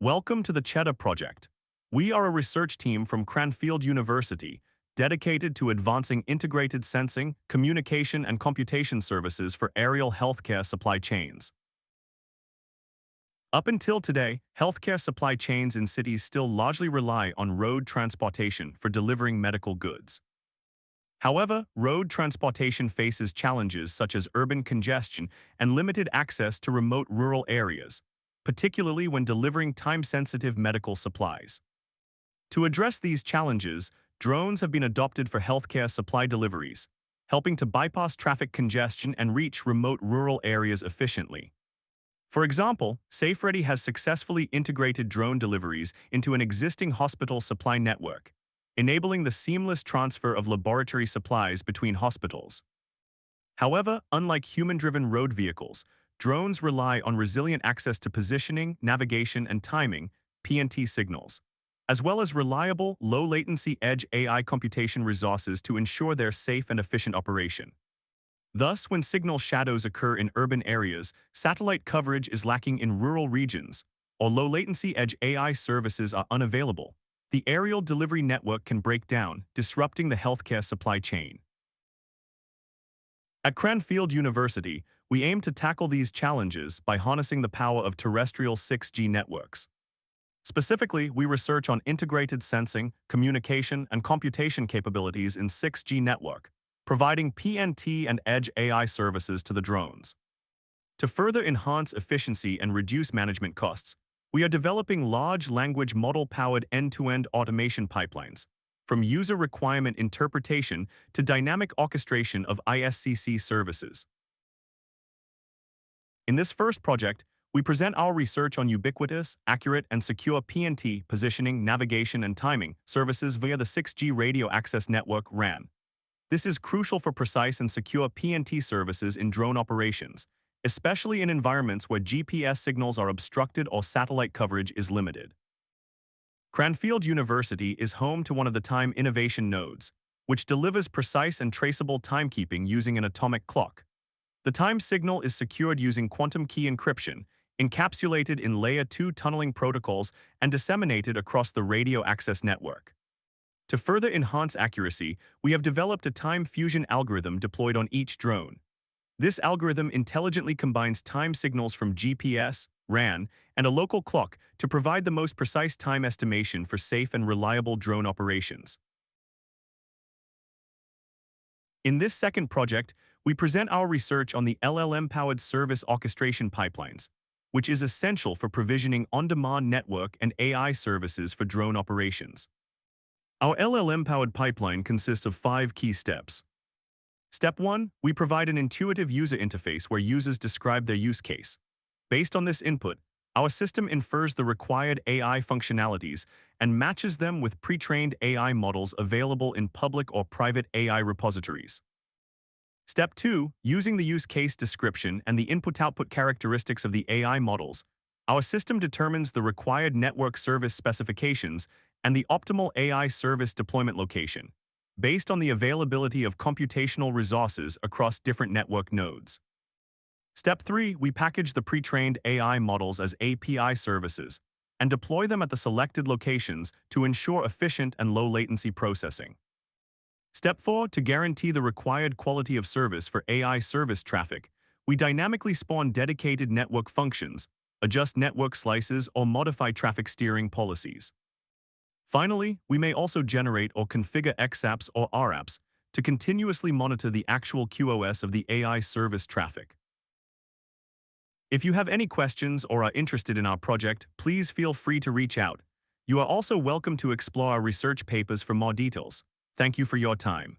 Welcome to the Cheddar Project. We are a research team from Cranfield University dedicated to advancing integrated sensing, communication, and computation services for aerial healthcare supply chains. Up until today, healthcare supply chains in cities still largely rely on road transportation for delivering medical goods. However, road transportation faces challenges such as urban congestion and limited access to remote rural areas, particularly when delivering time-sensitive medical supplies. To address these challenges, drones have been adopted for healthcare supply deliveries, helping to bypass traffic congestion and reach remote rural areas efficiently. For example, SafeReady has successfully integrated drone deliveries into an existing hospital supply network, enabling the seamless transfer of laboratory supplies between hospitals. However, unlike human-driven road vehicles, drones rely on resilient access to positioning, navigation, and timing (PNT) signals, as well as reliable, low-latency edge AI computation resources to ensure their safe and efficient operation. Thus, when signal shadows occur in urban areas, satellite coverage is lacking in rural regions, or low-latency edge AI services are unavailable, the aerial delivery network can break down, disrupting the healthcare supply chain. At Cranfield University, we aim to tackle these challenges by harnessing the power of terrestrial 6G networks. Specifically, we research on integrated sensing, communication, and computation capabilities in 6G network, providing PNT and edge AI services to the drones. To further enhance efficiency and reduce management costs, we are developing large language model-powered end-to-end automation pipelines, from user requirement interpretation to dynamic orchestration of ISCC services. In this first project, we present our research on ubiquitous, accurate, and secure PNT positioning, navigation, and timing services via the 6G Radio Access Network (RAN). This is crucial for precise and secure PNT services in drone operations, especially in environments where GPS signals are obstructed or satellite coverage is limited. Cranfield University is home to one of the time innovation nodes, which delivers precise and traceable timekeeping using an atomic clock. The time signal is secured using quantum key encryption, encapsulated in Layer 2 tunneling protocols, and disseminated across the radio access network. To further enhance accuracy, we have developed a time fusion algorithm deployed on each drone. This algorithm intelligently combines time signals from GPS, RAN, and a local clock to provide the most precise time estimation for safe and reliable drone operations. In this second project, we present our research on the LLM-powered service orchestration pipelines, which is essential for provisioning on-demand network and AI services for drone operations. Our LLM-powered pipeline consists of 5 key steps. Step 1, we provide an intuitive user interface where users describe their use case. Based on this input, our system infers the required AI functionalities and matches them with pre-trained AI models available in public or private AI repositories. Step 2, using the use case description and the input-output characteristics of the AI models, our system determines the required network service specifications and the optimal AI service deployment location, based on the availability of computational resources across different network nodes. Step 3, we package the pre-trained AI models as API services and deploy them at the selected locations to ensure efficient and low-latency processing. Step 4, to guarantee the required quality of service for AI service traffic, we dynamically spawn dedicated network functions, adjust network slices, or modify traffic steering policies. Finally, we may also generate or configure XApps or RApps to continuously monitor the actual QoS of the AI service traffic. If you have any questions or are interested in our project, please feel free to reach out. You are also welcome to explore our research papers for more details. Thank you for your time.